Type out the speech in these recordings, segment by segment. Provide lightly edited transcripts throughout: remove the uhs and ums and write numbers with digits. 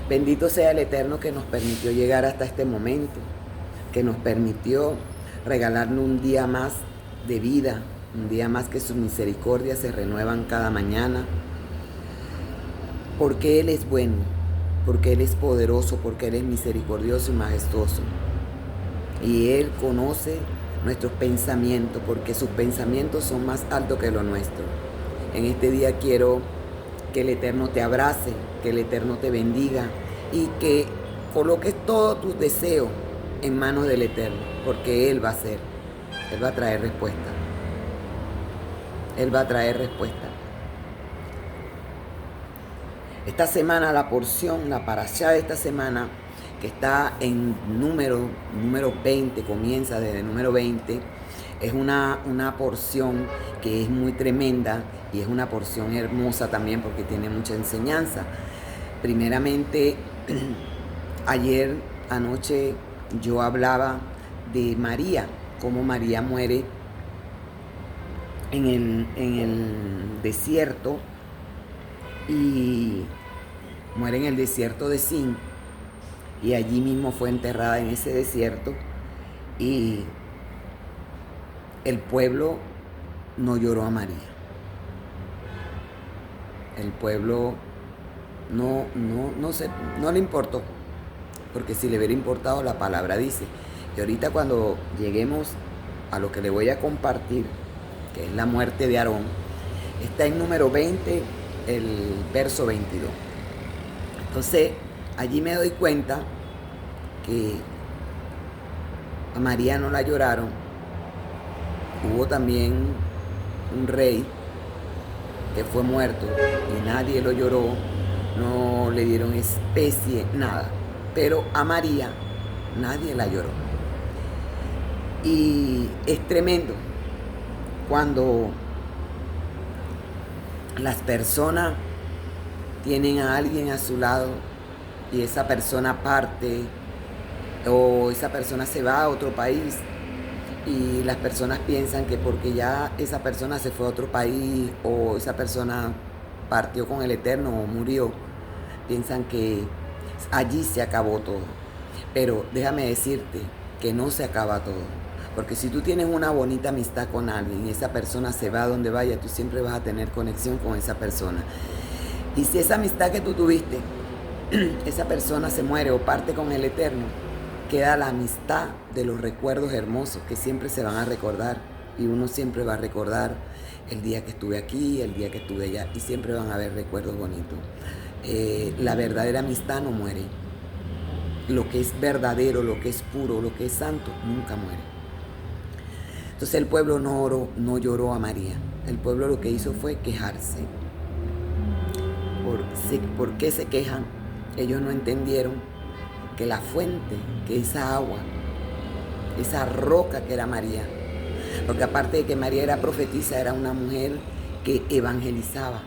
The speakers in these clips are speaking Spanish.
Bendito sea el Eterno que nos permitió llegar hasta este momento, que nos permitió regalarnos un día más de vida, un día más que sus misericordias se renuevan cada mañana, porque Él es bueno, porque Él es poderoso, porque Él es misericordioso y majestuoso. Y Él conoce nuestros pensamientos, porque sus pensamientos son más altos que los nuestros. En este día quiero que el Eterno te abrace, que el Eterno te bendiga y que coloques todos tus deseos en manos del Eterno, porque Él va a hacer, Él va a traer respuesta. Él va a traer respuesta. Esta semana la porción, la parashá de esta semana, que está en número 20, comienza desde el número 20, es una porción que es muy tremenda y es una porción hermosa también porque tiene mucha enseñanza. Primeramente, anoche yo hablaba de María, cómo María muere en el desierto, y muere en el desierto de Sin, y allí mismo fue enterrada en ese desierto, y el pueblo no lloró a María. El pueblo no le importó, porque si le hubiera importado, la palabra dice. Y ahorita cuando lleguemos a lo que le voy a compartir, que es la muerte de Aarón, está en número 20, el verso 22. Entonces, allí me doy cuenta que a María no la lloraron. Hubo también un rey que fue muerto y nadie lo lloró, no le dieron especie, nada. Pero a María nadie la lloró. Y es tremendo cuando las personas tienen a alguien a su lado y esa persona parte o esa persona se va a otro país, y las personas piensan que porque ya esa persona se fue a otro país o esa persona partió con el Eterno o murió, piensan que allí se acabó todo. Pero déjame decirte que no se acaba todo. Porque si tú tienes una bonita amistad con alguien y esa persona se va a donde vaya, tú siempre vas a tener conexión con esa persona. Y si esa amistad que tú tuviste, esa persona se muere o parte con el Eterno, queda la amistad de los recuerdos hermosos que siempre se van a recordar. Y uno siempre va a recordar el día que estuve aquí, el día que estuve allá, y siempre van a haber recuerdos bonitos. La verdadera amistad no muere. Lo que es verdadero, lo que es puro, lo que es santo, nunca muere. Entonces el pueblo no lloró a María. El pueblo lo que hizo fue quejarse. ¿Por qué se quejan? Ellos no entendieron que la fuente, que esa agua, esa roca que era María, porque aparte de que María era profetisa, era una mujer que evangelizaba.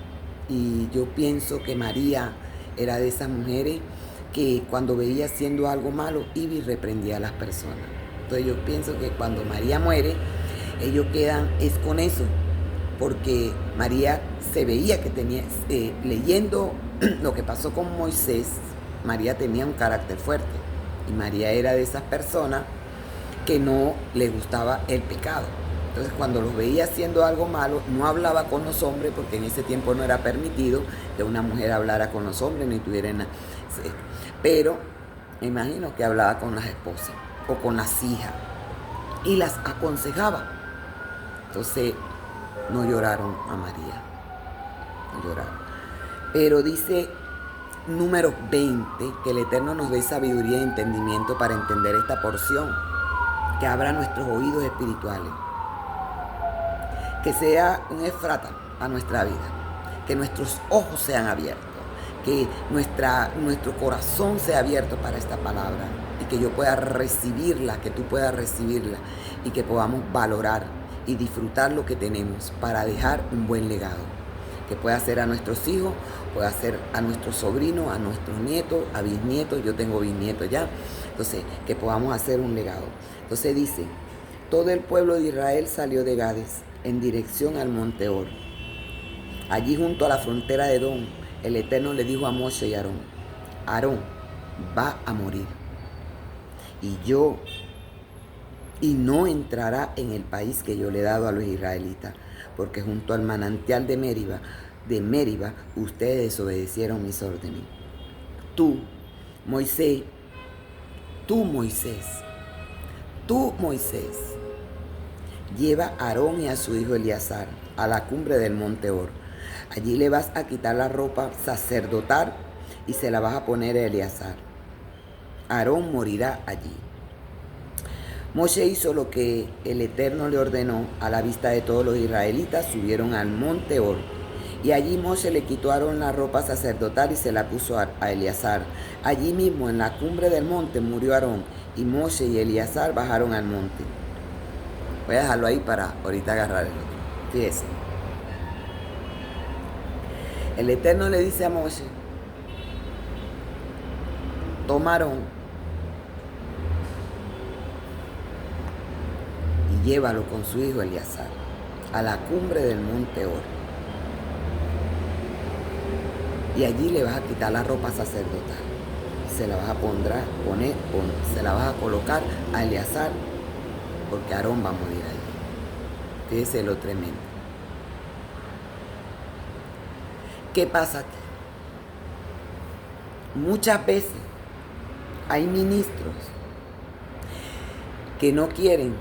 Y yo pienso que María era de esas mujeres que cuando veía haciendo algo malo, iba y reprendía a las personas. Entonces yo pienso que cuando María muere, ellos quedan es con eso, porque María se veía que tenía, leyendo lo que pasó con Moisés, María tenía un carácter fuerte, y María era de esas personas que no le gustaba el pecado. Entonces cuando los veía haciendo algo malo, no hablaba con los hombres, porque en ese tiempo no era permitido que una mujer hablara con los hombres ni tuviera nada. Pero me imagino que hablaba con las esposas o con las hijas y las aconsejaba. Entonces no lloraron a María, no lloraron. Pero dice número 20, que el Eterno nos dé sabiduría y entendimiento para entender esta porción, que abra nuestros oídos espirituales, que sea un efrata a nuestra vida, que nuestros ojos sean abiertos, que nuestro corazón sea abierto para esta palabra, y que yo pueda recibirla, que tú puedas recibirla, y que podamos valorar y disfrutar lo que tenemos para dejar un buen legado, que pueda ser a nuestros hijos, pueda ser a nuestros sobrinos, a nuestros nietos, a bisnietos. Yo tengo bisnietos ya. Entonces, que podamos hacer un legado. Entonces dice, todo el pueblo de Israel salió de Gades en dirección al monte Or. Allí junto a la frontera de Edom, el Eterno le dijo a Moshe y Aarón, Aarón va a morir y no entrará en el país que yo le he dado a los israelitas, porque junto al manantial de Meriba, ustedes desobedecieron mis órdenes. Tú, Moisés, lleva a Aarón y a su hijo Eleazar a la cumbre del monte Hor. Allí le vas a quitar la ropa sacerdotal y se la vas a poner a Eleazar. Aarón morirá allí. Moshe hizo lo que el Eterno le ordenó. A la vista de todos los israelitas subieron al monte Hor. Y allí Moshe le quitó a Aarón la ropa sacerdotal y se la puso a Eleazar. Allí mismo, en la cumbre del monte, murió Aarón, y Moshe y Eleazar bajaron al monte. Voy a dejarlo ahí para ahorita agarrar el otro. Fíjese. El Eterno le dice a Moshe: toma a Aarón y llévalo con su hijo Eleazar a la cumbre del monte Hor. Y allí le vas a quitar la ropa sacerdotal. Se la vas a se la vas a colocar a Eleazar, porque Aarón va a morir allí. Fíjese lo tremendo. ¿Qué pasa aquí? Muchas veces hay ministros que no quieren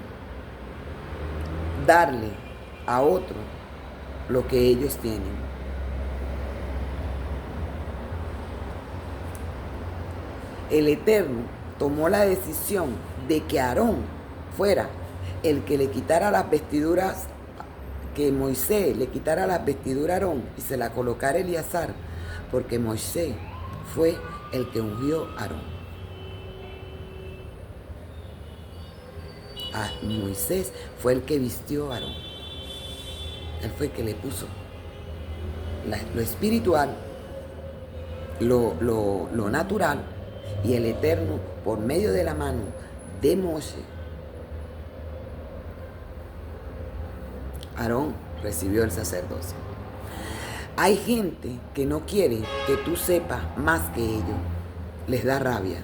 darle a otro lo que ellos tienen. El Eterno tomó la decisión de que Aarón fuera el que le quitara las vestiduras, que Moisés le quitara las vestiduras a Aarón y se la colocara a Eleazar, porque Moisés fue el que ungió a Aarón. Moisés fue el que vistió a Aarón. Él fue el que le puso lo espiritual, lo natural, y el Eterno, por medio de la mano de Moshe, Aarón recibió el sacerdocio. Hay gente que no quiere que tú sepas más que ellos. Les da rabia.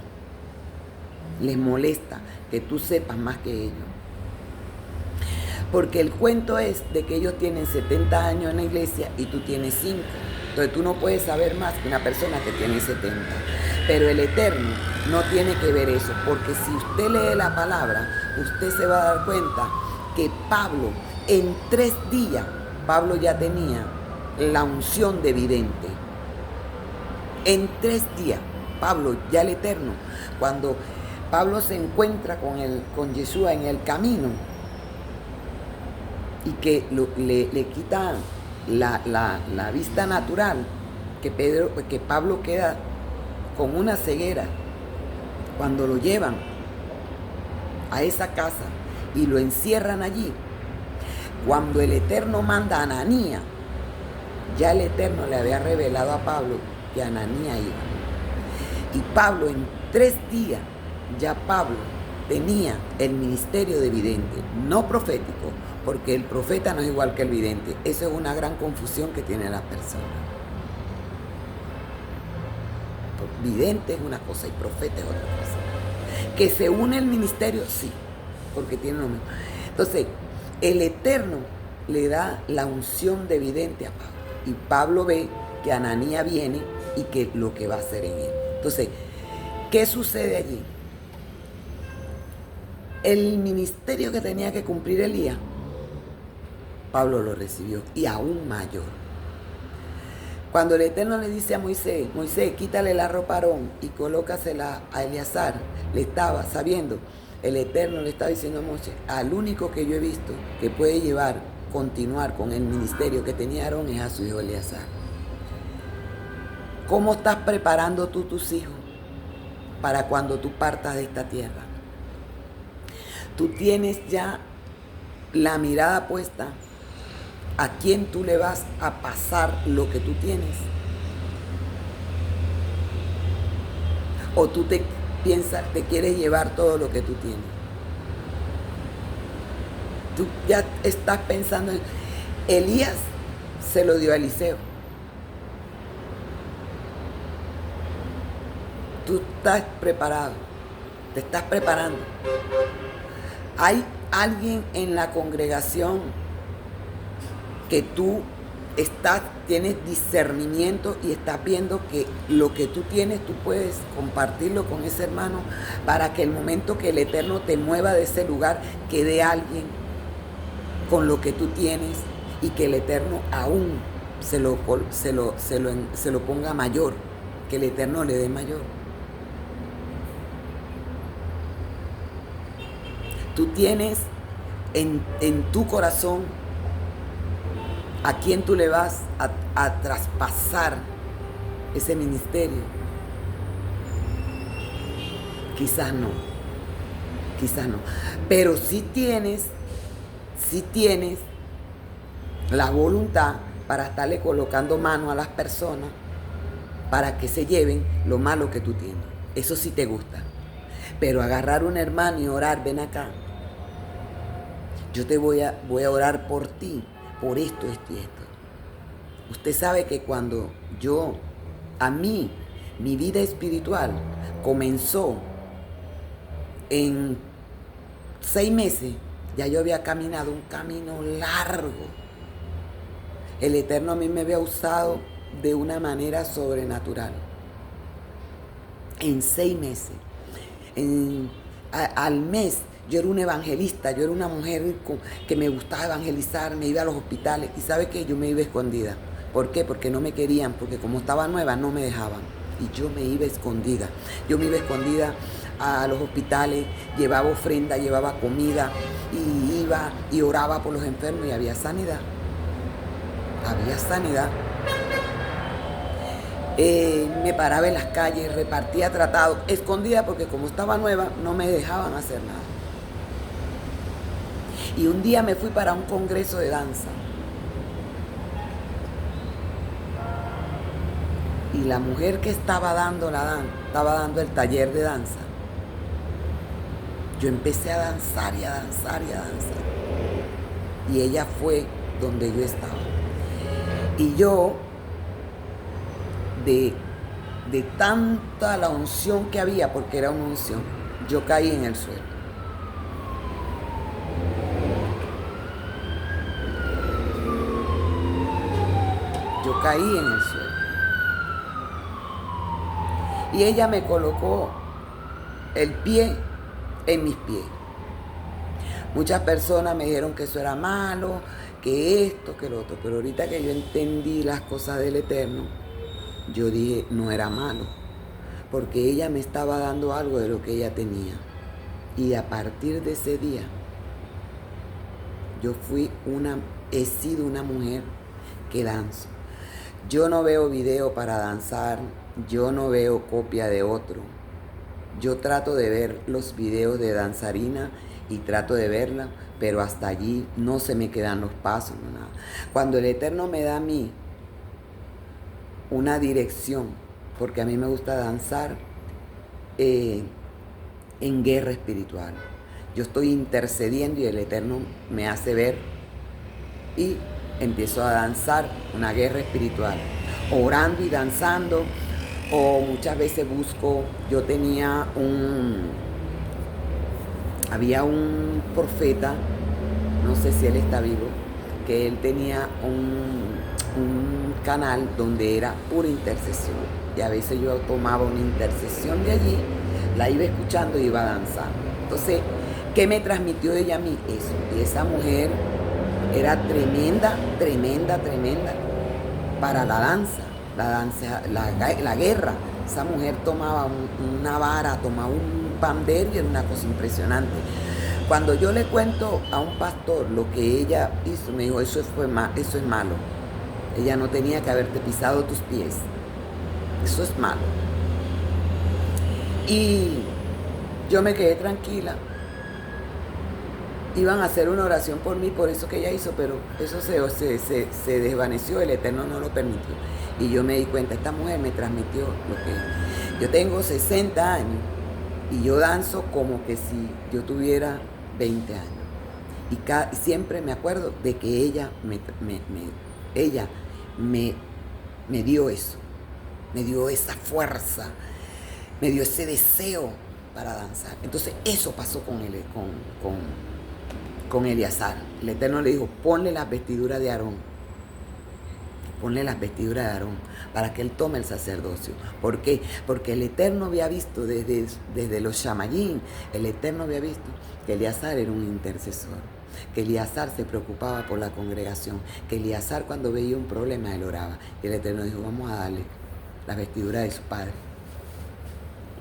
Les molesta que tú sepas más que ellos. Porque el cuento es de que ellos tienen 70 años en la iglesia y tú tienes 5. Entonces tú no puedes saber más que una persona que tiene 70. Pero el Eterno no tiene que ver eso, porque si usted lee la palabra, usted se va a dar cuenta que Pablo, en 3 días, Pablo ya tenía la unción de vidente. En 3 días, Pablo, ya el Eterno, cuando Pablo se encuentra con Yeshua en el camino y que le quita la vista natural, que Pablo queda con una ceguera, cuando lo llevan a esa casa y lo encierran allí, cuando el Eterno manda a Ananías, ya el Eterno le había revelado a Pablo que Ananías iba. Y Pablo, en 3 días, ya Pablo tenía el ministerio de vidente, no profético, porque el profeta no es igual que el vidente. Eso es una gran confusión que tienen las personas. Vidente es una cosa y profeta es otra cosa. Que se une el ministerio, sí, porque tiene lo mismo. Entonces, el Eterno le da la unción de vidente a Pablo. Y Pablo ve que Ananías viene y que lo que va a hacer en él. Entonces, ¿qué sucede allí? El ministerio que tenía que cumplir Elías, Pablo lo recibió, y aún mayor. Cuando el Eterno le dice a Moisés, quítale la ropa a Aarón y colócasela a Eleazar, le estaba sabiendo, el Eterno le estaba diciendo a Moisés, al único que yo he visto que puede continuar con el ministerio que tenía Aarón es a su hijo Eleazar. ¿Cómo estás preparando tú tus hijos para cuando tú partas de esta tierra? Tú tienes ya la mirada puesta a quién tú le vas a pasar lo que tú tienes. O tú te quieres llevar todo lo que tú tienes. Tú ya estás pensando en... Elías se lo dio a Eliseo. Tú estás preparado, te estás preparando. Hay alguien en la congregación que tú tienes discernimiento y estás viendo que lo que tú tienes, tú puedes compartirlo con ese hermano para que el momento que el Eterno te mueva de ese lugar, quede alguien con lo que tú tienes y que el Eterno aún se lo ponga mayor, que el Eterno le dé mayor. Tú tienes en tu corazón a quién tú le vas a traspasar ese ministerio. Quizás no, pero sí tienes la voluntad para estarle colocando mano a las personas para que se lleven lo malo que tú tienes. Eso sí te gusta. Pero agarrar un hermano y orar, ven acá, yo te voy a orar por ti, por esto, esto y esto. Usted sabe que cuando mi vida espiritual comenzó en 6 meses, ya yo había caminado un camino largo. El Eterno a mí me había usado de una manera sobrenatural. En 6 meses. Al mes yo era una evangelista, yo era una mujer que me gustaba evangelizar, me iba a los hospitales y ¿sabe qué? Yo me iba escondida. ¿Por qué? Porque no me querían, porque como estaba nueva no me dejaban y yo me iba escondida. Yo me iba escondida a los hospitales, llevaba ofrenda, llevaba comida y iba y oraba por los enfermos y había sanidad. Había sanidad. Me paraba en las calles, repartía tratados, escondida porque como estaba nueva no me dejaban hacer nada. Y un día me fui para un congreso de danza. Y la mujer que estaba dando el taller de danza, yo empecé a danzar y a danzar y a danzar. Y ella fue donde yo estaba. Y yo, de tanta la unción que había, porque era una unción, yo caí en el suelo. Yo caí en el suelo. Y ella me colocó el pie en mis pies. Muchas personas me dijeron que eso era malo, que esto, que lo otro. Pero ahorita que yo entendí las cosas del Eterno, yo dije, no era malo. Porque ella me estaba dando algo de lo que ella tenía. Y a partir de ese día, he sido una mujer que danzo. Yo no veo video para danzar, yo no veo copia de otro. Yo trato de ver los videos de danzarina y trato de verla, pero hasta allí no se me quedan los pasos, no nada. Cuando el Eterno me da a mí una dirección, porque a mí me gusta danzar en guerra espiritual. Yo estoy intercediendo y el Eterno me hace ver y empiezo a danzar una guerra espiritual, orando y danzando, o muchas veces había un profeta, no sé si él está vivo, que él tenía un canal donde era pura intercesión, y a veces yo tomaba una intercesión de allí, la iba escuchando y iba danzando. Entonces, ¿qué me transmitió ella a mí? Eso. Y esa mujer era tremenda para la danza, la guerra. Esa mujer tomaba una vara, tomaba un pandero y era una cosa impresionante. Cuando yo le cuento a un pastor lo que ella hizo, me dijo, eso es malo. Ella no tenía que haberte pisado tus pies. Eso es malo. Y yo me quedé tranquila. Iban a hacer una oración por mí, por eso que ella hizo, pero eso se desvaneció, el Eterno no lo permitió. Y yo me di cuenta, esta mujer me transmitió lo que... Yo tengo 60 años y yo danzo como que si yo tuviera 20 años. Y siempre me acuerdo de que ella me dio eso, me dio esa fuerza. me dio ese deseo para danzar. Entonces eso pasó con Eleazar. El Eterno le dijo, ponle las vestiduras de Aarón. Ponle las vestiduras de Aarón para que él tome el sacerdocio. ¿Por qué? Porque el Eterno había visto desde los Shamayim, el Eterno había visto que Eleazar era un intercesor, que Eleazar se preocupaba por la congregación, que Eleazar cuando veía un problema él oraba. Y el Eterno dijo, vamos a darle las vestiduras de su padre.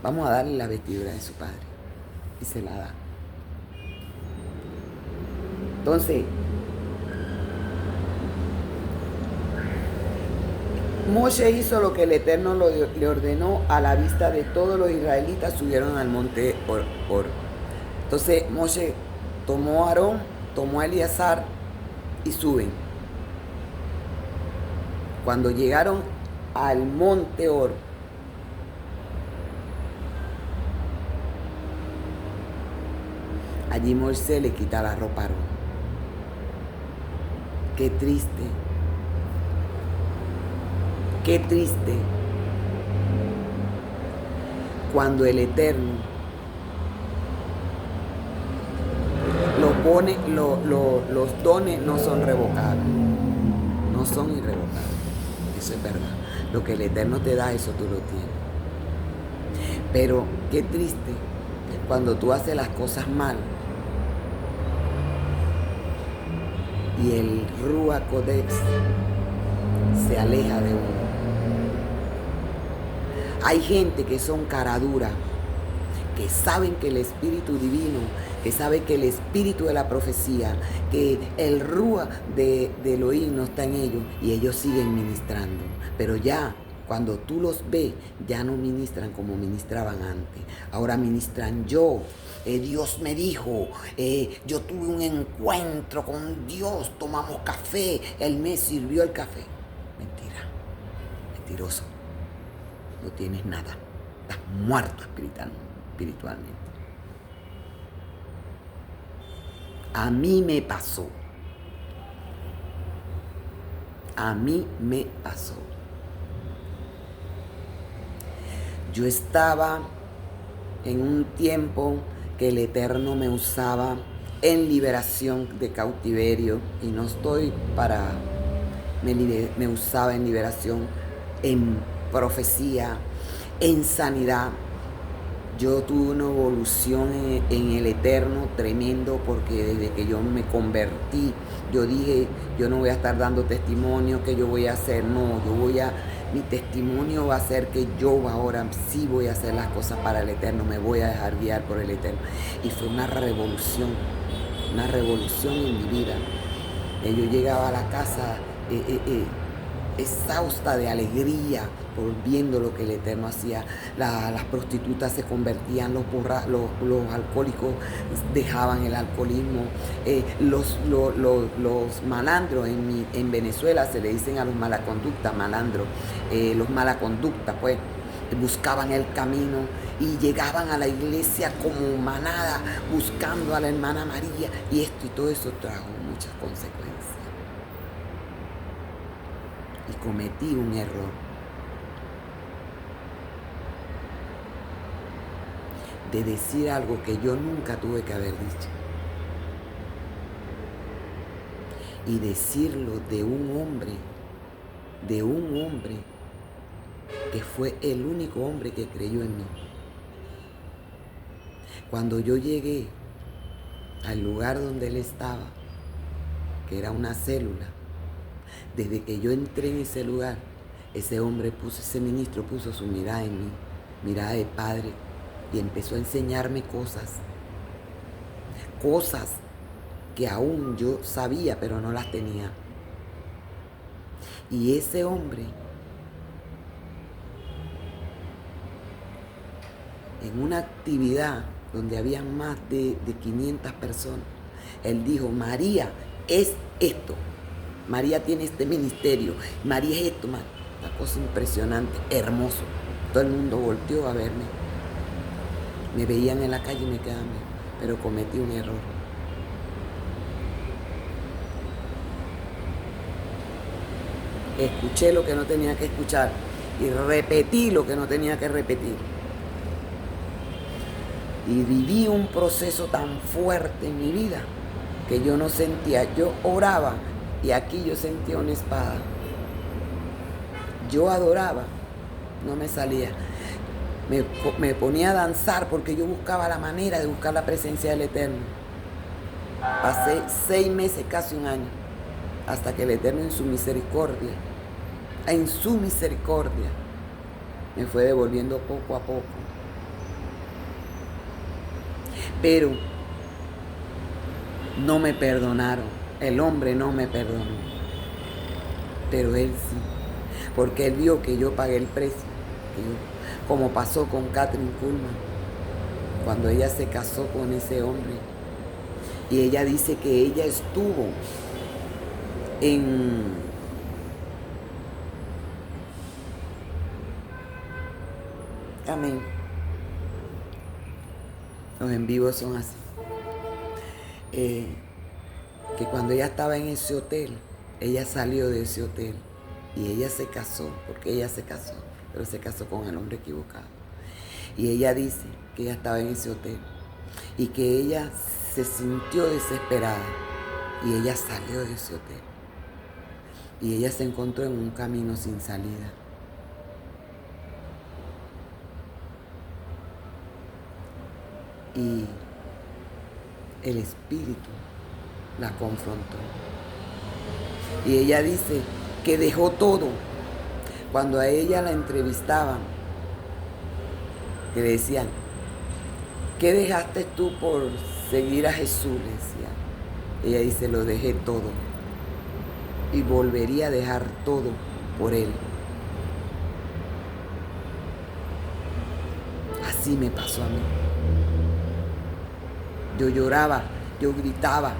Vamos a darle la vestidura de su padre. Y se la da. Entonces, Moshe hizo lo que el Eterno le ordenó a la vista de todos los israelitas, subieron al monte Or. Entonces Moshe tomó a Aarón, tomó a Eleazar y suben. Cuando llegaron al monte Or, allí Moisés le quita la ropa a Aarón. Qué triste. Qué triste cuando el Eterno los dones no son revocables, no son irrevocables. Eso es verdad. Lo que el Eterno te da, eso tú lo tienes. Pero qué triste cuando tú haces las cosas mal y el Ruach Kodesh se aleja de uno. Hay gente que son cara dura, que saben que el Espíritu Divino, que saben que el Espíritu de la profecía, que el Ruach de Elohim no está en ellos y ellos siguen ministrando. Pero ya, cuando tú los ves, ya no ministran como ministraban antes. Ahora ministran yo. Dios me dijo, yo tuve un encuentro con Dios, tomamos café, Él me sirvió el café. Mentira, mentiroso. No tienes nada, estás muerto espiritualmente. A mí me pasó. A mí me pasó. Yo estaba en un tiempo que el Eterno me usaba en liberación de cautiverio, y no estoy para... Me usaba en liberación, en profecía, en sanidad. Yo tuve una evolución en el Eterno tremendo, porque desde que yo me convertí, yo dije, yo no voy a estar dando testimonio que yo voy a hacer, no, mi testimonio va a ser que yo ahora sí voy a hacer las cosas para el Eterno, me voy a dejar guiar por el Eterno. Y fue una revolución en mi vida. Yo llegaba a la casa exhausta de alegría por viendo lo que el Eterno hacía. Las prostitutas se convertían, los alcohólicos dejaban el alcoholismo, los malandros en Venezuela se le dicen a los malaconductas, malandros, los malaconductas pues buscaban el camino y llegaban a la iglesia como manada buscando a la hermana María, y esto y todo eso trajo muchas consecuencias. Y cometí un error. De decir algo que yo nunca tuve que haber dicho. Y decirlo de un hombre que fue el único hombre que creyó en mí. Cuando yo llegué al lugar donde él estaba, que era una célula, desde que yo entré en ese lugar, ese ministro puso su mirada en mí, mirada de padre, y empezó a enseñarme cosas que aún yo sabía, pero no las tenía. Y ese hombre, en una actividad donde había más de 500 personas, él dijo, María es esto. María tiene este ministerio, María es esto, una cosa impresionante, hermoso. Todo el mundo volteó a verme. Me veían en la calle y me quedaban viendo, pero cometí un error. Escuché lo que no tenía que escuchar y repetí lo que no tenía que repetir. Y viví un proceso tan fuerte en mi vida que yo no sentía, yo oraba y aquí yo sentía una espada. Yo adoraba, no me salía. Me ponía a danzar porque yo buscaba la manera de buscar la presencia del Eterno. Pasé 6 meses, casi un año, hasta que el Eterno en su misericordia, me fue devolviendo poco a poco. Pero no me perdonaron, el hombre no me perdonó, pero él sí, porque él vio que yo pagué el precio, como pasó con Kathryn Kuhlman, cuando ella se casó con ese hombre, y ella dice que ella estuvo en... Amén. Los en vivos son así. Que cuando ella estaba en ese hotel, ella salió de ese hotel y ella se casó, porque ella se casó, pero se casó con el hombre equivocado. Y ella dice que ella estaba en ese hotel y que ella se sintió desesperada y ella salió de ese hotel. Y ella se encontró en un camino sin salida. Y el espíritu la confrontó. Y ella dice que dejó todo. Cuando a ella la entrevistaban, que le decían, ¿qué dejaste tú por seguir a Jesús? Le decía. Ella dice, lo dejé todo. Y volvería a dejar todo por Él. Así me pasó a mí. Yo lloraba, yo gritaba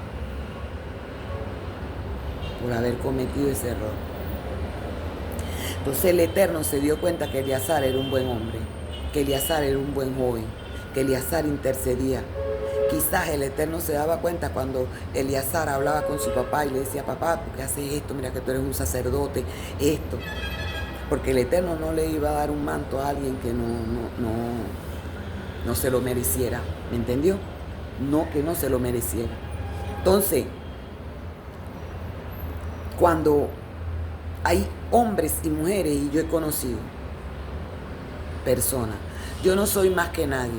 por haber cometido ese error. Entonces el Eterno se dio cuenta que Eleazar era un buen hombre, que Eleazar era un buen joven, que Eleazar intercedía. Quizás el Eterno se daba cuenta cuando Eleazar hablaba con su papá y le decía, papá, ¿por qué haces esto? Mira que tú eres un sacerdote, esto. Porque el Eterno no le iba a dar un manto a alguien que no se lo mereciera. ¿Me entendió? No, que no se lo mereciera. Entonces, cuando hay hombres y mujeres, y yo he conocido personas, yo no soy más que nadie,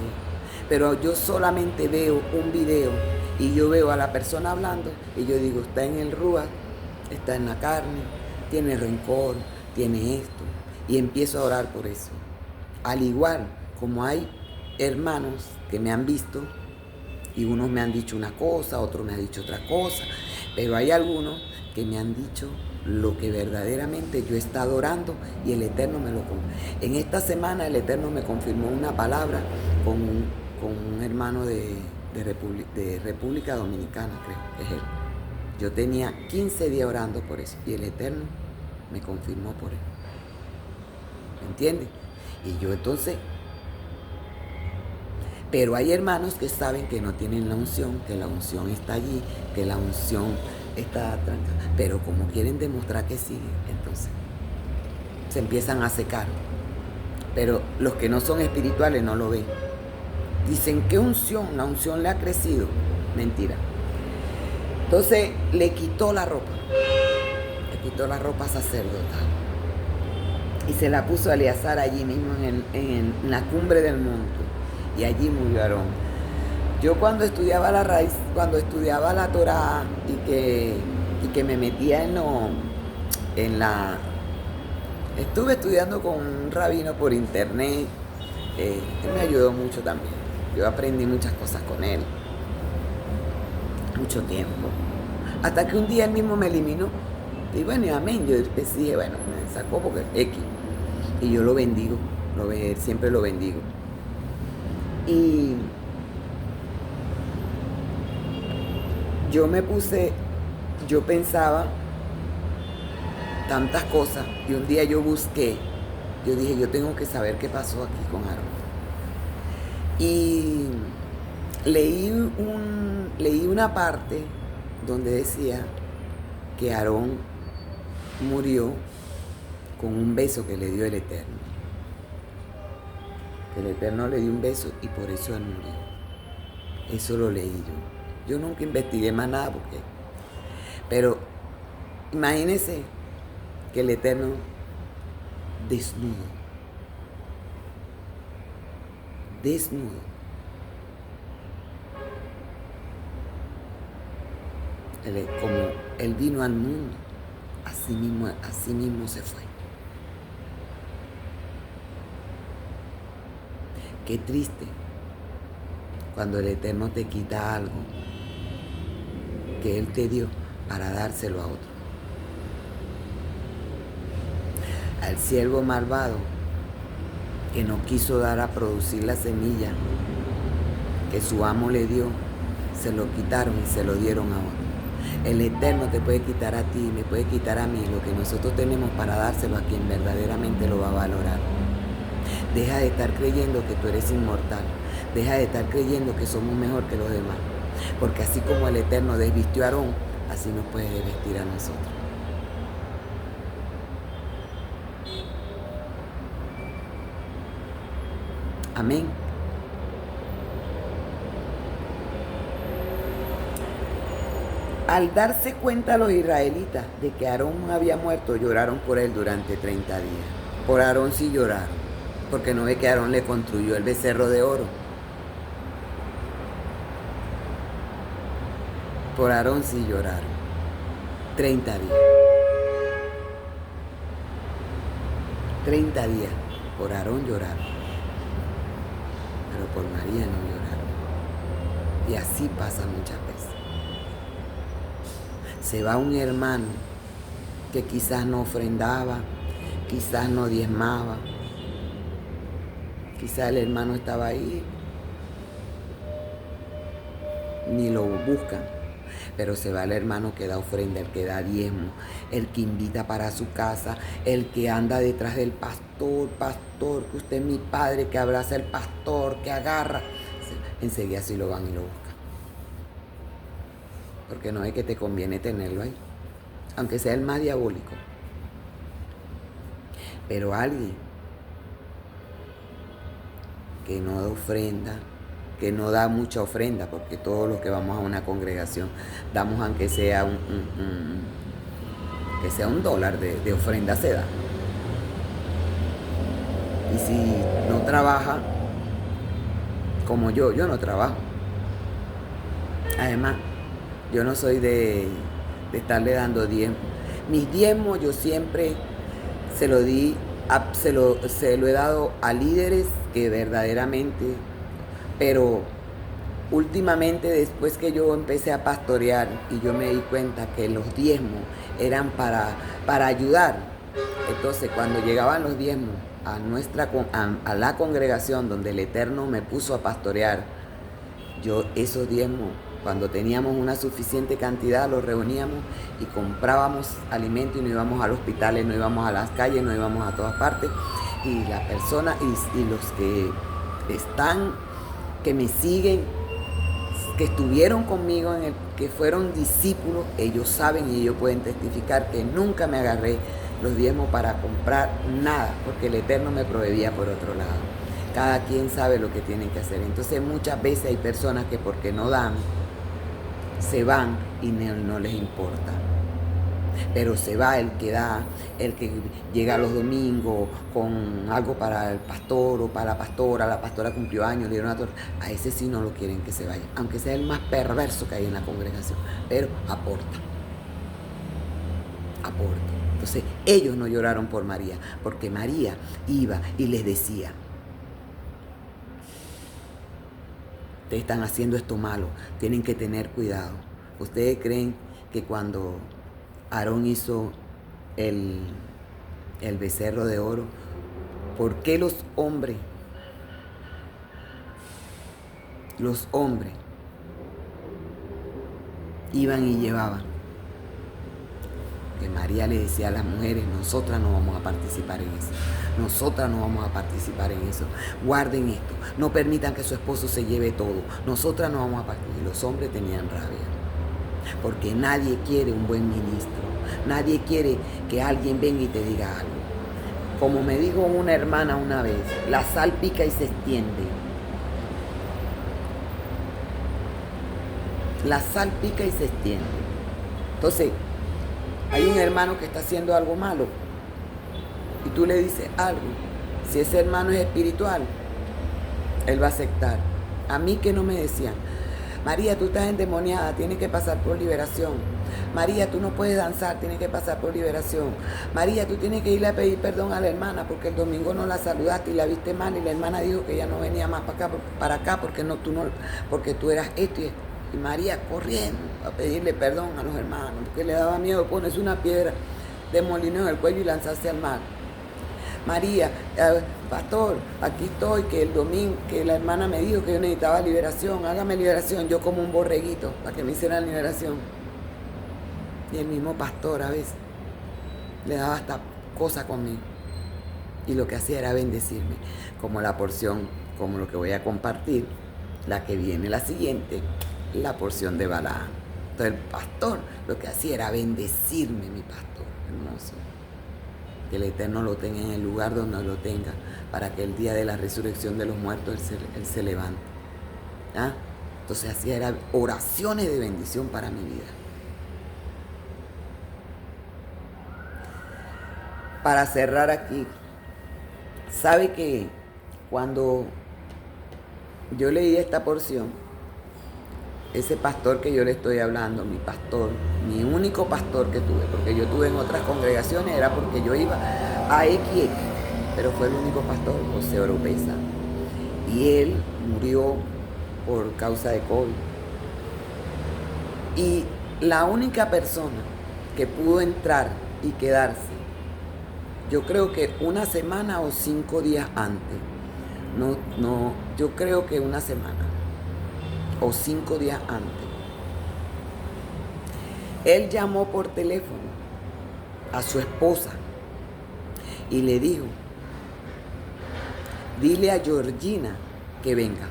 pero yo solamente veo un video y yo veo a la persona hablando y yo digo, está en el ruach, está en la carne, tiene rencor, tiene esto, y empiezo a orar por eso. Al igual como hay hermanos que me han visto y unos me han dicho una cosa, otros me han dicho otra cosa, pero hay algunos que me han dicho lo que verdaderamente yo he estado orando y el Eterno me lo confirmó. En esta semana el Eterno me confirmó una palabra con un hermano de República Dominicana, creo que es él. Yo tenía 15 días orando por eso y el Eterno me confirmó por él. ¿Me entiendes? Y yo entonces... Pero hay hermanos que saben que no tienen la unción, que la unción está allí, que la unción está trancada. Pero como quieren demostrar que sí, entonces se empiezan a secar. Pero los que no son espirituales no lo ven. Dicen, ¿qué unción? La unción le ha crecido. Mentira. Entonces le quitó la ropa. Le quitó la ropa sacerdotal. Y se la puso a Eleazar allí mismo en la cumbre del monte. Y allí murió Aarón. Yo cuando estudiaba la raíz, cuando estudiaba la Torá y que me metía estuve estudiando con un rabino por internet, él me ayudó mucho también. Yo aprendí muchas cosas con él, mucho tiempo. Hasta que un día él mismo me eliminó. Y bueno, amén. Yo dije, bueno, me sacó porque X. Y yo lo bendigo, siempre lo bendigo. Y yo pensaba tantas cosas y un día yo busqué, yo dije, yo tengo que saber qué pasó aquí con Aarón. Y leí una parte donde decía que Aarón murió con un beso que le dio el Eterno. El Eterno le dio un beso y por eso él murió. Eso lo leí yo. Yo nunca investigué más nada porque... Pero imagínense que el Eterno desnudo, como Él vino al mundo, así mismo se fue. Qué triste cuando el Eterno te quita algo que Él te dio para dárselo a otro. Al siervo malvado que no quiso dar a producir la semilla que su amo le dio, se lo quitaron y se lo dieron a otro. El Eterno te puede quitar a ti, me puede quitar a mí lo que nosotros tenemos para dárselo a quien verdaderamente lo va a valorar. Deja de estar creyendo que tú eres inmortal. Deja de estar creyendo que somos mejor que los demás. Porque así como el Eterno desvistió a Aarón, así nos puede vestir a nosotros. Amén. Al darse cuenta los israelitas de que Aarón había muerto, lloraron por él durante 30 días. Por Aarón sí lloraron, porque no ve que Aarón le construyó el becerro de oro. Por Aarón sí lloraron. 30 días. 30 días por Aarón lloraron. Pero por María no lloraron. Y así pasa muchas veces. Se va un hermano que quizás no ofrendaba, quizás no diezmaba, quizás el hermano estaba ahí, ni lo buscan, pero se va el hermano que da ofrenda, el que da diezmo, el que invita para su casa, el que anda detrás del pastor, que usted es mi padre, que abraza al pastor, que agarra, enseguida sí lo van y lo buscan. Porque no es que te conviene tenerlo ahí, aunque sea el más diabólico. Pero alguien que no da ofrenda, que no da mucha ofrenda, porque todos los que vamos a una congregación damos aunque sea un $1 de ofrenda se da. Y si no trabaja, como yo no trabajo. Además, yo no soy de estarle dando diezmo. Mis diezmos yo siempre se lo he dado a líderes que verdaderamente, pero últimamente después que yo empecé a pastorear y yo me di cuenta que los diezmos eran para ayudar, entonces cuando llegaban los diezmos a la congregación donde el Eterno me puso a pastorear, yo esos diezmos, cuando teníamos una suficiente cantidad, los reuníamos y comprábamos alimento y no íbamos a los hospitales, no íbamos a las calles, no íbamos a todas partes. Y las personas y los que están, que me siguen, que estuvieron conmigo, que fueron discípulos, ellos saben y ellos pueden testificar que nunca me agarré los diezmos para comprar nada, porque el Eterno me proveía por otro lado. Cada quien sabe lo que tienen que hacer. Entonces muchas veces hay personas que porque no dan, se van y no les importa. Pero se va el que da, el que llega los domingos con algo para el pastor o para la pastora cumplió años, le dieron una torta. A ese sí no lo quieren que se vaya, aunque sea el más perverso que hay en la congregación, pero aporta. Entonces ellos no lloraron por María, porque María iba y les decía: ustedes están haciendo esto malo, tienen que tener cuidado. ¿Ustedes creen que cuando Aarón hizo el becerro de oro, por qué los hombres iban y llevaban? Que María le decía a las mujeres: nosotras no vamos a participar en eso. Nosotras no vamos a participar en eso. Guarden esto. No permitan que su esposo se lleve todo. Nosotras no vamos a participar. Y los hombres tenían rabia. Porque nadie quiere un buen ministro. Nadie quiere que alguien venga y te diga algo. Como me dijo una hermana una vez, la sal pica y se extiende. La sal pica y se extiende. Entonces, hay un hermano que está haciendo algo malo y tú le dices algo. Si ese hermano es espiritual, él va a aceptar. A mí que no me decían, María, tú estás endemoniada, tienes que pasar por liberación. María, tú no puedes danzar, tienes que pasar por liberación. María, tú tienes que irle a pedir perdón a la hermana porque el domingo no la saludaste y la viste mal y la hermana dijo que ella no venía más para acá porque tú eras esto y esto. Y María corriendo a pedirle perdón a los hermanos porque le daba miedo ponerse una piedra de molino en el cuello y lanzarse al mar. María, pastor, aquí estoy, que el domingo, que la hermana me dijo que yo necesitaba liberación, hágame liberación, yo como un borreguito para que me hicieran liberación. Y el mismo pastor a veces le daba hasta cosas conmigo. Y lo que hacía era bendecirme, como la porción, como lo que voy a compartir, la que viene, la siguiente, la porción de Balaam. Entonces el pastor lo que hacía era bendecirme, mi pastor, hermoso. Que el Eterno lo tenga en el lugar donde lo tenga, para que el día de la resurrección de los muertos Él se levante. ¿Ah? Entonces hacía era oraciones de bendición para mi vida. Para cerrar aquí, sabe que cuando yo leí esta porción, ese pastor que yo le estoy hablando, mi pastor, mi único pastor que tuve, porque yo tuve en otras congregaciones, era porque yo iba a X, pero fue el único pastor, José Oropesa. Y él murió por causa de COVID. Y la única persona que pudo entrar y quedarse, yo creo que una semana o 5 días antes, yo creo que una semana o 5 días antes, él llamó por teléfono a su esposa y le dijo, dile a Georgina que venga,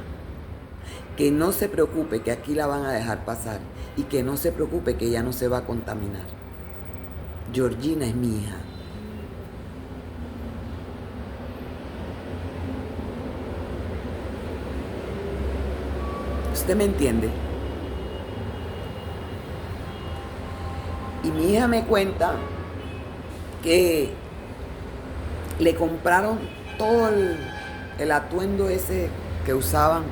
que no se preocupe, que aquí la van a dejar pasar y que no se preocupe, que ella no se va a contaminar. Georgina es mi hija. ¿Usted me entiende? Y mi hija me cuenta que le compraron todo el atuendo ese que lo usaban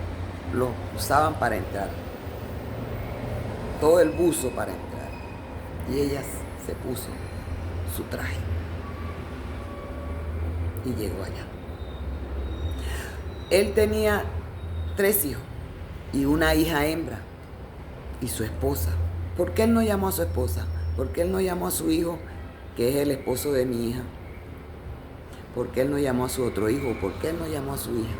para entrar. Todo el buzo para entrar. Y ella se puso su traje. Y llegó allá. Él tenía 3 hijos. Y una hija hembra y su esposa. ¿Por qué él no llamó a su esposa? ¿Por qué él no llamó a su hijo, que es el esposo de mi hija? ¿Por qué él no llamó a su otro hijo? ¿Por qué él no llamó a su hija?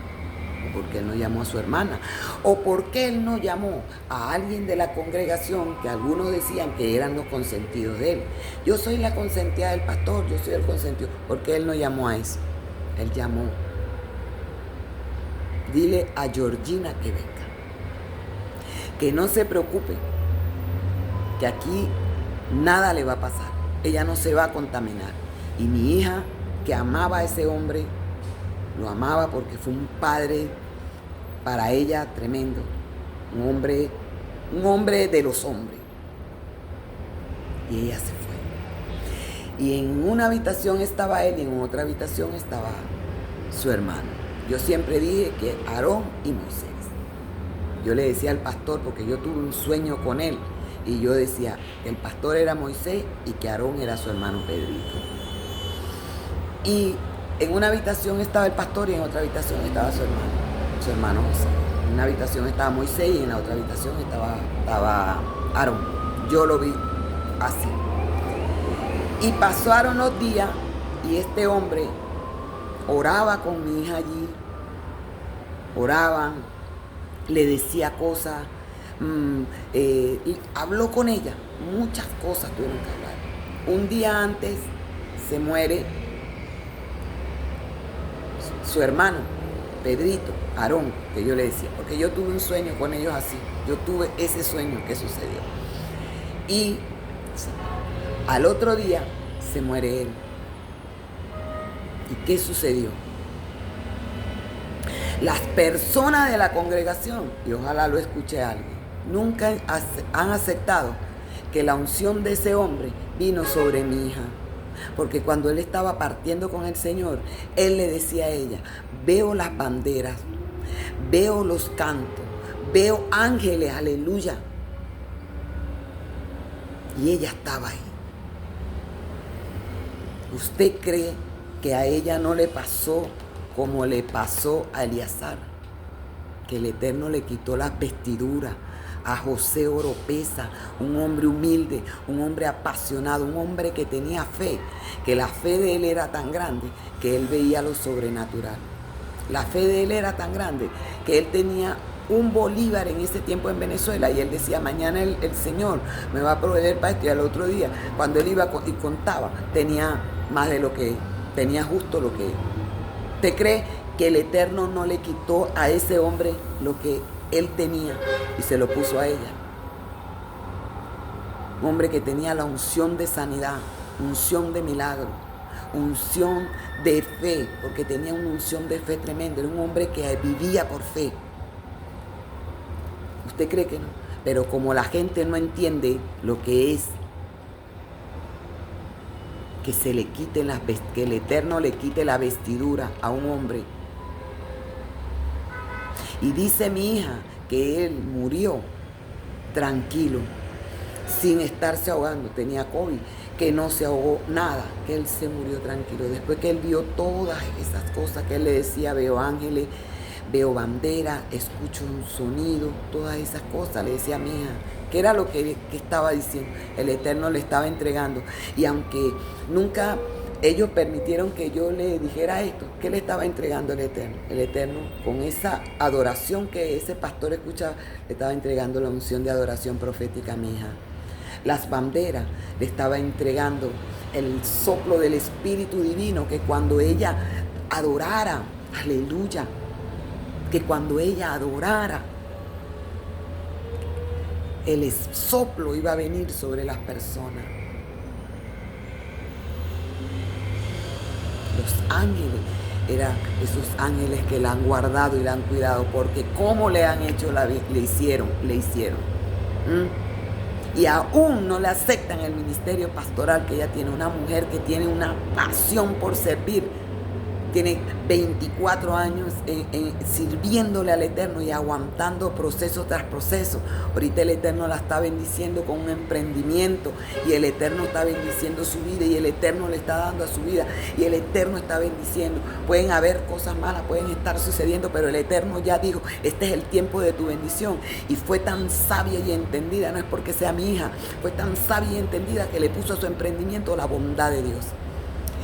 ¿O por qué él no llamó a su hermana? ¿O por qué él no llamó a alguien de la congregación que algunos decían que eran los consentidos de él? Yo soy la consentida del pastor, yo soy el consentido. ¿Por qué él no llamó a eso? Él llamó. Dile a Georgina que venga. Que no se preocupe, que aquí nada le va a pasar. Ella no se va a contaminar. Y mi hija, que amaba a ese hombre, lo amaba porque fue un padre para ella tremendo. Un hombre de los hombres. Y ella se fue. Y en una habitación estaba él y en otra habitación estaba su hermano. Yo siempre dije que Aarón y Moisés. Yo le decía al pastor, porque yo tuve un sueño con él, y yo decía que el pastor era Moisés y que Aarón era su hermano Pedrito. Y en una habitación estaba el pastor y en otra habitación estaba su hermano José. En una habitación estaba Moisés y en la otra habitación estaba Aarón. Yo lo vi así. Y pasaron los días y este hombre oraba con mi hija allí, oraban, le decía cosas, y habló con ella, muchas cosas tuvieron que hablar. Un día antes se muere su hermano, Pedrito, Aarón, que yo le decía, porque yo tuve un sueño con ellos así, yo tuve ese sueño que sucedió. Y al otro día se muere él. ¿Y qué sucedió? Las personas de la congregación, y ojalá lo escuche alguien, nunca han aceptado que la unción de ese hombre vino sobre mi hija. Porque cuando él estaba partiendo con el Señor, él le decía a ella, veo las banderas, veo los cantos, veo ángeles, aleluya. Y ella estaba ahí. ¿Usted cree que a ella no le pasó como le pasó a Eleazar? Que el Eterno le quitó las vestiduras. A José Oropesa, un hombre humilde, un hombre apasionado, un hombre que tenía fe, que la fe de él era tan grande que él veía lo sobrenatural. La fe de él era tan grande que él tenía un bolívar en ese tiempo en Venezuela y él decía, mañana el Señor me va a proveer para esto, y al otro día, cuando él iba y contaba, tenía más de lo que tenía, justo lo que. ¿Usted cree que el Eterno no le quitó a ese hombre lo que él tenía y se lo puso a ella? Un hombre que tenía la unción de sanidad, unción de milagro, unción de fe, porque tenía una unción de fe tremenda. Era un hombre que vivía por fe. ¿Usted cree que no? Pero como la gente no entiende lo que es que se le quiten que el Eterno le quite la vestidura a un hombre. Y dice mi hija que él murió tranquilo, sin estarse ahogando. Tenía COVID, que no se ahogó nada, que él se murió tranquilo. Después que él vio todas esas cosas que él le decía, veo ángeles, veo bandera, escucho un sonido, todas esas cosas, le decía a mi hija, que era lo que estaba diciendo, el Eterno le estaba entregando. Y aunque nunca ellos permitieron que yo le dijera esto, ¿qué le estaba entregando el Eterno? El Eterno, con esa adoración que ese pastor escuchaba, le estaba entregando la unción de adoración profética a mi hija. Las banderas le estaba entregando el soplo del Espíritu Divino, que cuando ella adorara, aleluya, que cuando ella adorara, el soplo iba a venir sobre las personas. Los ángeles, eran esos ángeles que la han guardado y la han cuidado, porque como le han hecho le hicieron. Y aún no le aceptan el ministerio pastoral que ella tiene, una mujer que tiene una pasión por servir. Tiene 24 años sirviéndole al Eterno y aguantando proceso tras proceso. Ahorita el Eterno la está bendiciendo con un emprendimiento y el Eterno está bendiciendo su vida y el Eterno le está dando a su vida y el Eterno está bendiciendo. Pueden haber cosas malas, pueden estar sucediendo, pero el Eterno ya dijo, este es el tiempo de tu bendición. Y fue tan sabia y entendida, no es porque sea mi hija, fue tan sabia y entendida que le puso a su emprendimiento la bondad de Dios.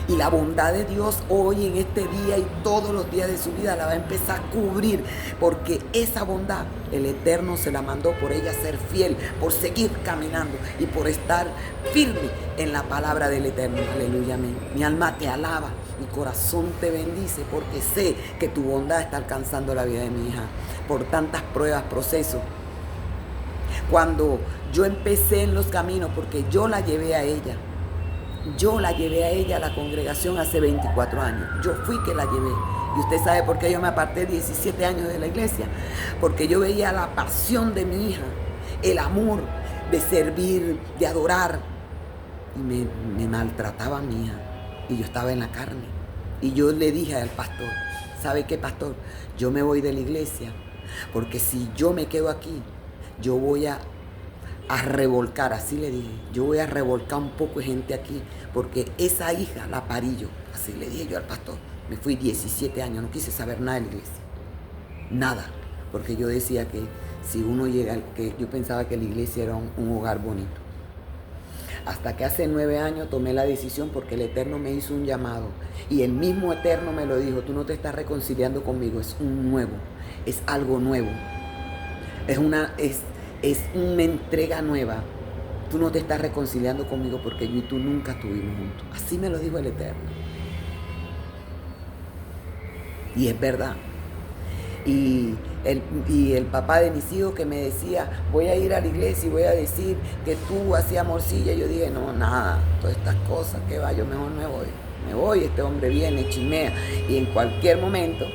Y la bondad de Dios hoy, en este día y todos los días de su vida, la va a empezar a cubrir. Porque esa bondad, el Eterno se la mandó por ella ser fiel, por seguir caminando y por estar firme en la palabra del Eterno. Aleluya, amén. Mi alma te alaba, mi corazón te bendice, porque sé que tu bondad está alcanzando la vida de mi hija. Por tantas pruebas, procesos. Cuando yo empecé en los caminos, porque yo la llevé a ella. Yo la llevé a ella a la congregación hace 24 años. Yo fui que la llevé. Y usted sabe por qué yo me aparté 17 años de la iglesia. Porque yo veía la pasión de mi hija, el amor de servir, de adorar. Y me maltrataba mi hija. Y yo estaba en la carne. Y yo le dije al pastor, ¿sabe qué, pastor? Yo me voy de la iglesia. Porque si yo me quedo aquí, yo voy a revolcar, así le dije, yo voy a revolcar un poco de gente aquí, porque esa hija la parí yo, así le dije yo al pastor. Me fui 17 años, no quise saber nada de la iglesia, nada, porque yo decía que si uno llega, que yo pensaba que la iglesia era un hogar bonito. Hasta que hace 9 años tomé la decisión, porque el Eterno me hizo un llamado, y el mismo Eterno me lo dijo, tú no te estás reconciliando conmigo, es un nuevo, es algo nuevo, es una entrega nueva. Tú no te estás reconciliando conmigo porque yo y tú nunca estuvimos juntos. Así me lo dijo el Eterno. Y es verdad. Y el papá de mis hijos que me decía, voy a ir a la iglesia y voy a decir que tú hacías morcilla. Yo dije, no, nada, todas estas cosas, que va, yo mejor me voy. Me voy, este hombre viene, chimea. Y en cualquier momento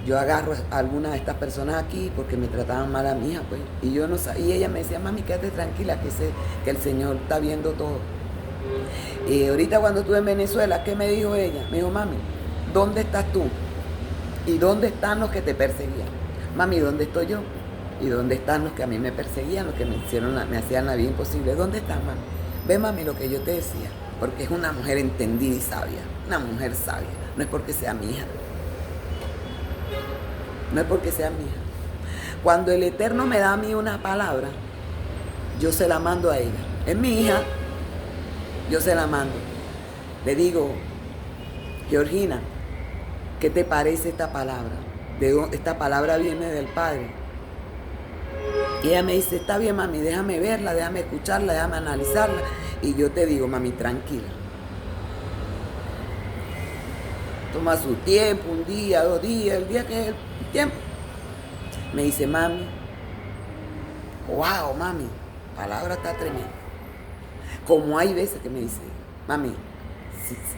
yo agarro a algunas de estas personas aquí porque me trataban mal a mi hija, pues. Y yo no y ella me decía, mami, quédate tranquila, que el Señor está viendo todo. Y ahorita cuando estuve en Venezuela, ¿qué me dijo ella? Me dijo, mami, ¿dónde estás tú? ¿Y dónde están los que te perseguían? Mami, ¿dónde estoy yo? ¿Y dónde están los que a mí me perseguían, los que me hacían la vida imposible? ¿Dónde están, mami? Ve, mami, lo que yo te decía, porque es una mujer entendida y sabia, una mujer sabia. No es porque sea mi hija. No es porque sea mi hija. Cuando el Eterno me da a mí una palabra, yo se la mando a ella. Es mi hija, yo se la mando. Le digo, Georgina, ¿qué te parece esta palabra? Esta palabra viene del Padre. Y ella me dice, está bien, mami, déjame verla, déjame escucharla, déjame analizarla. Y yo te digo, mami, tranquila. Toma su tiempo, un día, 2 días, el día que es el tiempo. Me dice, mami, wow, mami, palabra está tremenda. Como hay veces que me dice, mami,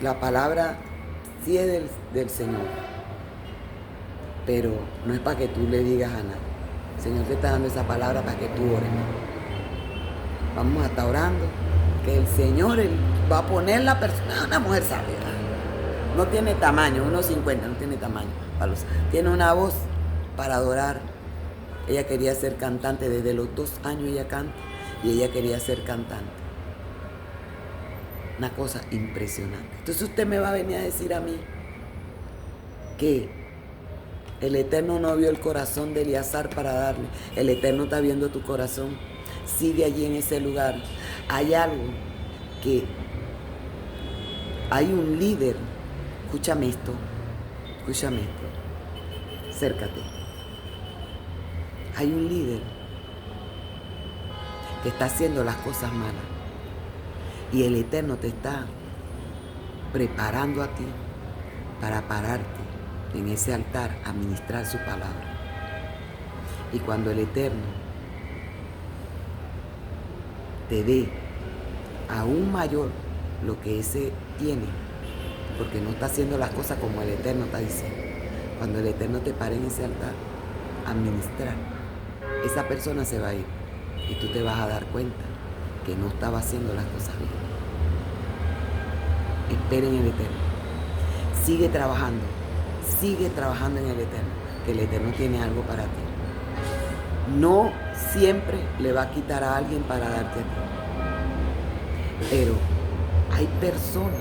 la palabra sí es del Señor, pero no es para que tú le digas a nadie. El Señor te está dando esa palabra para que tú ores. Vamos a estar orando, que el Señor va a poner la persona, una mujer sabia. No tiene tamaño, 1.50, no tiene tamaño. Tiene una voz para adorar. Ella quería ser cantante, desde los 2 años ella canta y ella quería ser cantante. Una cosa impresionante. Entonces usted me va a venir a decir a mí que el Eterno no vio el corazón de Eleazar para darle. El Eterno está viendo tu corazón. Sigue allí en ese lugar. Hay algo que... Hay un líder. Escúchame esto. Acércate. Hay un líder que está haciendo las cosas malas. Y el Eterno te está preparando a ti para pararte en ese altar a ministrar su palabra. Y cuando el Eterno te dé aún mayor lo que ese tiene, porque no está haciendo las cosas como el Eterno está diciendo. Cuando el Eterno te pare en ese altar a ministrar, esa persona se va a ir y tú te vas a dar cuenta que no estaba haciendo las cosas bien. Espera en el Eterno. Sigue trabajando en el Eterno, que el Eterno tiene algo para ti. No siempre le va a quitar a alguien para darte a ti. Pero hay personas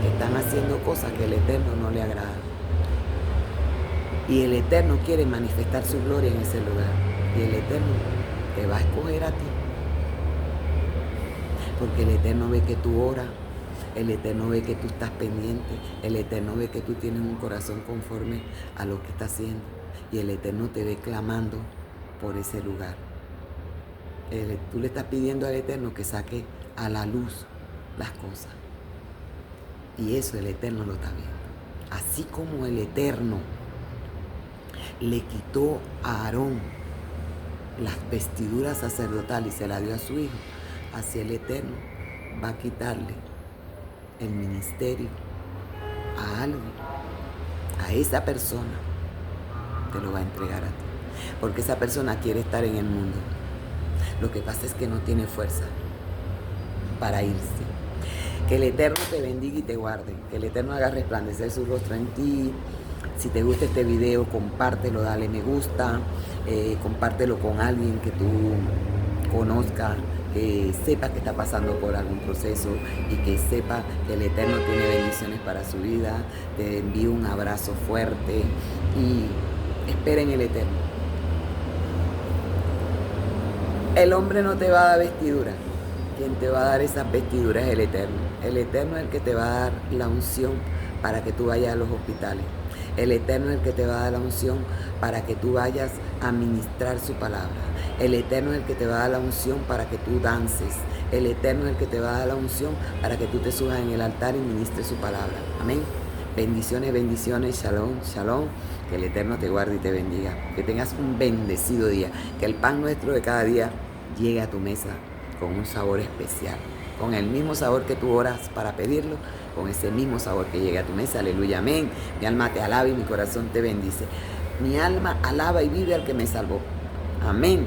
que están haciendo cosas que el Eterno no le agrada. Y el Eterno quiere manifestar su gloria en ese lugar. Y el Eterno te va a escoger a ti. Porque el Eterno ve que tú oras. El Eterno ve que tú estás pendiente. El Eterno ve que tú tienes un corazón conforme a lo que está haciendo. Y el Eterno te ve clamando por ese lugar. Tú le estás pidiendo al Eterno que saque a la luz las cosas. Y eso el Eterno lo está viendo. Así como el Eterno le quitó a Aarón las vestiduras sacerdotales y se la dio a su hijo, así el Eterno va a quitarle el ministerio a alguien, a esa persona, te lo va a entregar a ti. Porque esa persona quiere estar en el mundo. Lo que pasa es que no tiene fuerza para irse. Que el Eterno te bendiga y te guarde. Que el Eterno haga resplandecer su rostro en ti. Si te gusta este video, compártelo, dale me gusta, compártelo con alguien que tú conozcas, que sepa que está pasando por algún proceso y que sepa que el Eterno tiene bendiciones para su vida. Te envío un abrazo fuerte y espera en el Eterno. El hombre no te va a dar vestidura. Quien te va a dar esas vestiduras es el Eterno. El Eterno es el que te va a dar la unción para que tú vayas a los hospitales. El Eterno es el que te va a dar la unción para que tú vayas a ministrar su palabra. El Eterno es el que te va a dar la unción para que tú dances. El Eterno es el que te va a dar la unción para que tú te subas en el altar y ministres su palabra. Amén. Bendiciones, bendiciones. Shalom, shalom. Que el Eterno te guarde y te bendiga. Que tengas un bendecido día. Que el pan nuestro de cada día llegue a tu mesa con un sabor especial. con el mismo sabor que tú oras para pedirlo, con ese mismo sabor que llegue a tu mesa. Aleluya, amén. Mi alma te alaba y mi corazón te bendice. Mi alma alaba y vive al que me salvó. Amén.